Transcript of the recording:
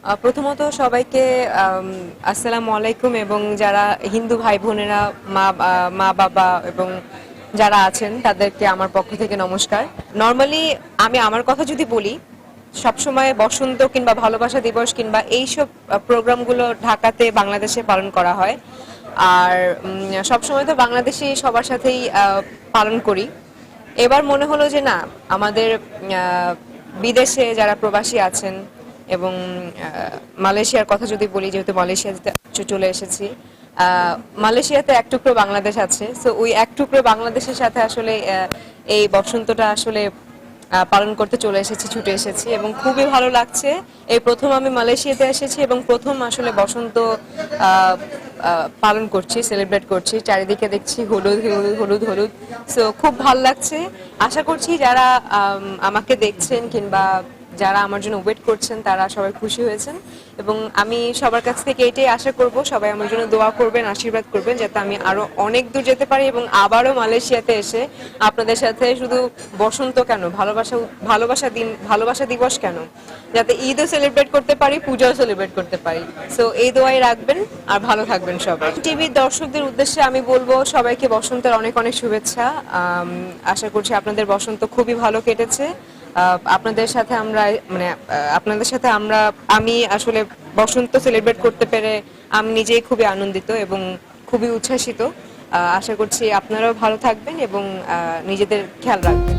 প্রথমত সবাইকে আসসালামু আলাইকুম, এবং যারা হিন্দু ভাই বোনেরা, মা বাবা এবং যারা আছেন তাদেরকে আমার পক্ষ থেকে নমস্কার। নর্মালি আমি আমার কথা যদি বলি, সবসময় বসন্ত কিংবা ভালোবাসা দিবস কিংবা এইসব প্রোগ্রামগুলো ঢাকাতে বাংলাদেশে পালন করা হয়। আর সবসময় তো বাংলাদেশি সবার সাথেই পালন করি। এবার মনে হলো যে না, আমাদের বিদেশে যারা প্রবাসী আছেন এবং মালয়েশিয়ার কথা যদি বলি, যেহেতু মালয়েশিয়াতে চলে এসেছি, মালয়েশিয়াতে এক টুকরো বাংলাদেশ আছে, সো ওই এক টুকরো বাংলাদেশের সাথে আসলে এই বসন্তটা আসলে পালন করতে চলে এসেছি, ছুটে এসেছি এবং খুবই ভালো লাগছে। এই প্রথম আমি মালয়েশিয়াতে এসেছি এবং প্রথম আসলে বসন্ত পালন করছি, সেলিব্রেট করছি। চারিদিকে দেখছি হলুদ হলুদ হলুদ হলুদ, সো খুব ভালো লাগছে। আশা করছি যারা আমাকে দেখছেন কিংবা যারা আমার জন্য ওয়েট করছেন তারা সবাই খুশি হয়েছেন, এবং আমি সবার কাছ থেকে এটাই আশা করব, সবাই আমার জন্য দোয়া করবেন, আশীর্বাদ করবেন যাতে আমি আরো অনেক দূর যেতে পারি এবং আবারও মালয়েশিয়াতে এসে আপনাদের সাথে শুধু বসন্ত কেন, ভালোবাসা দিবস কেন, যাতে ঈদও সেলিব্রেট করতে পারি, পূজাও সেলিব্রেট করতে পারি। সো এই দোয়াই রাখবেন আর ভালো থাকবেন সবাই। টিভির দর্শকদের উদ্দেশ্যে আমি বলবো সবাইকে বসন্তের অনেক অনেক শুভেচ্ছা। আশা করছি আপনাদের বসন্ত খুবই ভালো কেটেছে। আপনাদের সাথে আমরা মানে আপনাদের সাথে আমি আসলে বসন্ত সেলিব্রেট করতে পেরে আমি নিজেই খুবই আনন্দিত এবং খুবই উচ্ছ্বাসিত। আশা করছি আপনারাও ভালো থাকবেন এবং নিজেদের খেয়াল রাখবেন।